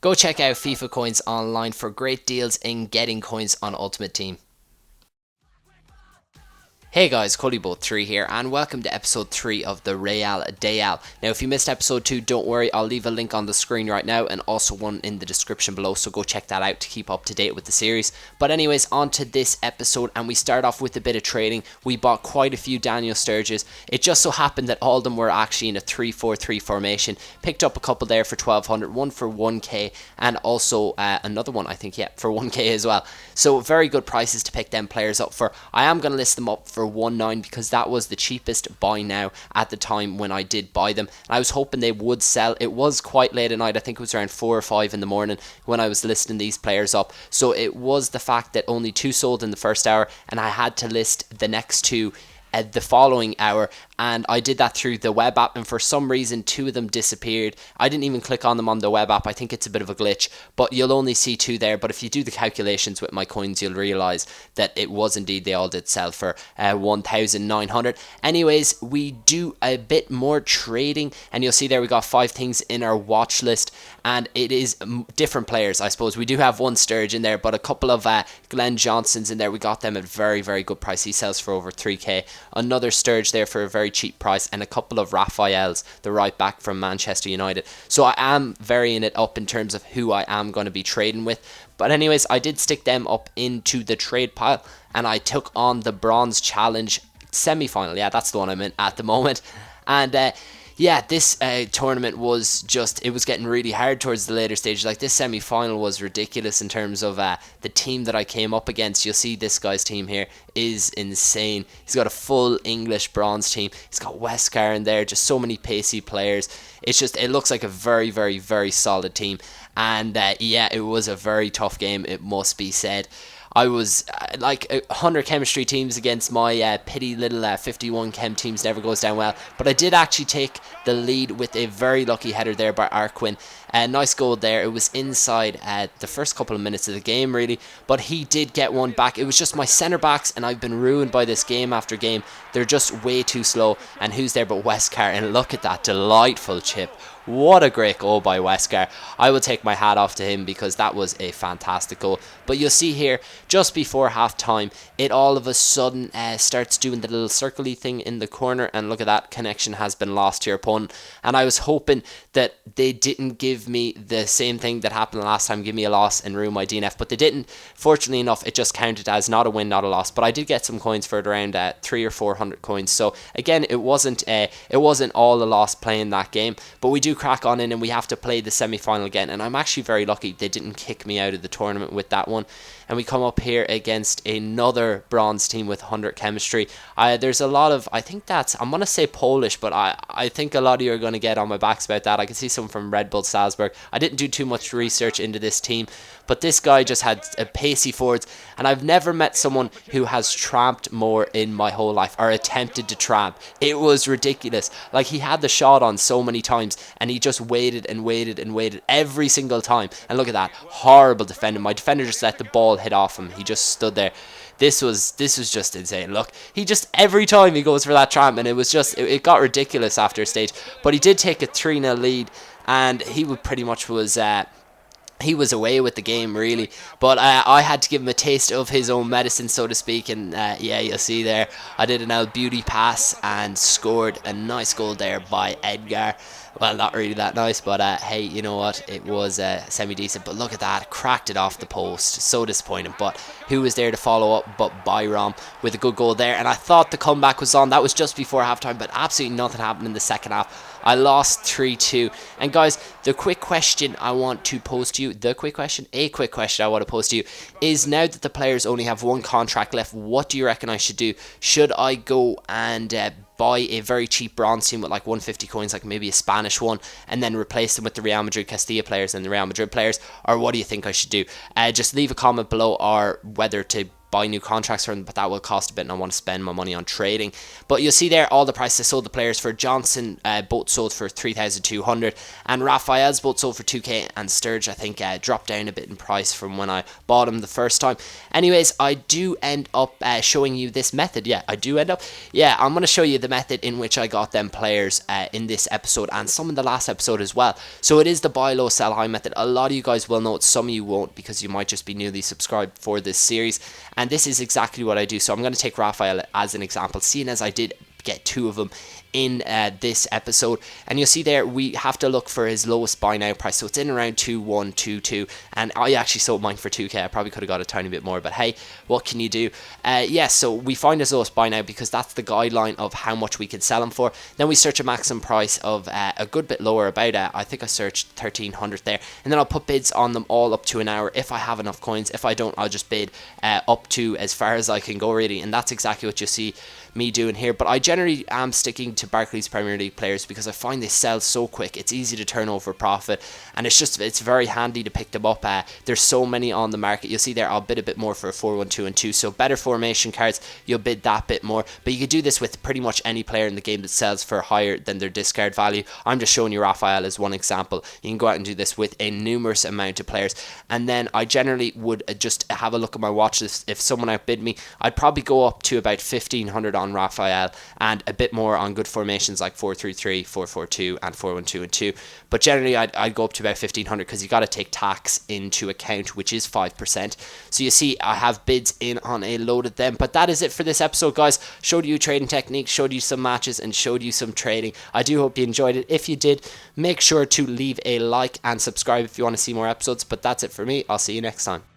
Go check out FIFA Coins online for great deals in getting coins on Ultimate Team. Hey guys, Cullyboat3 here, and welcome to episode 3 of the Real Dayal. Now, if you missed episode 2, don't worry, I'll leave a link on the screen right now, and also one in the description below, so go check that out to keep up to date with the series. But anyways, on to this episode, and we start off with a bit of trading. We bought quite a few Daniel Sturges. It just so happened that all of them were actually in a 3-4-3 formation. Picked up a couple there for 1200, one for 1k, and also another one, I think, yeah, for 1k as well. So very good prices to pick them players up for. I am going to list them up for 1.9 because that was the cheapest buy now at the time when I did buy them, and I was hoping they would sell. It was quite late at night. I think it was around 4 or 5 in the morning when I was listing these players up, so it was the fact that only 2 sold in the first hour and I had to list the next 2 the following hour, and I did that through the web app, and for some reason 2 of them disappeared. I didn't even click on them on the web app. I think it's a bit of a glitch, but you'll only see 2 there. But if you do the calculations with my coins, you'll realize that it was indeed, they all did sell for 1,900. Anyways, we do a bit more trading, and you'll see there we got 5 things in our watch list, and it is different players. I suppose we do have one Sturge in there, but a couple of Glenn Johnsons in there. We got them at very, very good price. He sells for over 3k. Another Sturge there for a very cheap price, and a couple of Raphaels, the right back from Manchester United. So I am varying it up in terms of who I am going to be trading with. But anyways, I did stick them up into the trade pile, and I took on the Bronze Challenge semi-final. Yeah, that's the one I'm in at the moment. And yeah, this tournament was just, it was getting really hard towards the later stages. Like, this semi-final was ridiculous in terms of the team that I came up against. You'll see this guy's team here is insane. He's got a full English bronze team. He's got Wesker in there, just so many pacey players. It's just, it looks like a very, very, very solid team. And yeah, it was a very tough game, it must be said. I was like 100 chemistry teams against my pitty little 51 chem teams never goes down well. But I did actually take the lead with a very lucky header there by Arquin. Nice goal there. It was inside the first couple of minutes of the game, really. But he did get one back. It was just my centre backs, and I've been ruined by this game after game. They're just way too slow. And who's there but Wesker? And look at that delightful chip. What a great goal by Wesker. I will take my hat off to him because that was a fantastic goal. But you'll see here, just before half time, it all of a sudden starts doing the little circly thing in the corner, and look at that, connection has been lost to your opponent. And I was hoping that they didn't give me the same thing that happened last time, give me a loss and ruin my DNF, but they didn't. Fortunately enough, it just counted as not a win, not a loss. But I did get some coins for it, around 300 or 400 coins. So again, it wasn't all a loss playing that game, but we do crack on in, and we have to play the semi-final again, and I'm actually very lucky they didn't kick me out of the tournament with that one. And we come up here against another bronze team with 100 chemistry. There's a lot of, I think that's, I'm going to say Polish, but I think a lot of you are going to get on my backs about that. I can see some from Red Bull Salzburg. I didn't do too much research into this team, but this guy just had a pacey forwards, and I've never met someone who has tramped more in my whole life, or attempted to tramp. It was ridiculous. Like, he had the shot on so many times, and he just waited and waited and waited every single time. And look at that, horrible defending. My defender just let the ball hit off him. He just stood there. This was just insane. Look, he just, every time he goes for that tramp, and it was just, it got ridiculous after a stage. But he did take a 3-0 lead, and he would pretty much was he was away with the game, really. But I had to give him a taste of his own medicine, so to speak. And yeah, you'll see there, I did an El Beauty pass and scored a nice goal there by Edgar. Well, not really that nice, but hey, you know what? It was semi-decent. But look at that, cracked it off the post. So disappointing. But who was there to follow up but Byram with a good goal there? And I thought the comeback was on. That was just before halftime, but absolutely nothing happened in the second half. I lost 3-2. And guys, the quick question I want to pose to you, a quick question I want to pose to you is, now that the players only have one contract left, what do you reckon I should do? Should I go and buy a very cheap bronze team with like 150 coins, like maybe a Spanish one, and then replace them with the Real Madrid Castilla players and the Real Madrid players? Or what do you think I should do? Just leave a comment below, or whether to buy new contracts from them, but that will cost a bit and I want to spend my money on trading. But you'll see there all the prices I sold the players for. Johnson both sold for 3,200 and Raphael's both sold for 2k, and Sturge I think dropped down a bit in price from when I bought him the first time. Anyways, I do end up showing you this method. I'm going to show you the method in which I got them players in this episode and some in the last episode as well. So it is the buy low sell high method. A lot of you guys will know it, some of you won't because you might just be newly subscribed for this series, and this is exactly what I do. So I'm going to take Raphael as an example, seeing as I did get 2 of them in this episode, and you'll see there we have to look for his lowest buy now price, so it's in around 2,122, and I actually sold mine for 2k. I probably could have got a tiny bit more, but hey, what can you do? So we find his lowest buy now because that's the guideline of how much we can sell him for. Then we search a maximum price of a good bit lower, about I think I searched 1,300 there, and then I'll put bids on them all up to an hour if I have enough coins. If I don't, I'll just bid up to as far as I can go really, and that's exactly what you see me doing here. But I generally am sticking to Barclays Premier League players because I find they sell so quick. It's easy to turn over profit, and it's very handy to pick them up. There's so many on the market. You'll see there I'll bid a bit more for a 4-1-2 and 2, so better formation cards, you'll bid that bit more. But you can do this with pretty much any player in the game that sells for higher than their discard value. I'm just showing you Raphael as one example. You can go out and do this with a numerous amount of players, and then I generally would just have a look at my watch list. If someone outbid me, I'd probably go up to about 1,500 on Raphael and a bit more on good formations like 4-3-3, 4-4-2 and 4-1-2 and 2. But generally I'd go up to about 1,500 because you got to take tax into account, which is 5%. So you see I have bids in on a load of them. But that is it for this episode, guys. Showed you trading techniques, showed you some matches, and showed you some trading. I do hope you enjoyed it. If you did, make sure to leave a like and subscribe if you want to see more episodes. But that's it for me. I'll see you next time.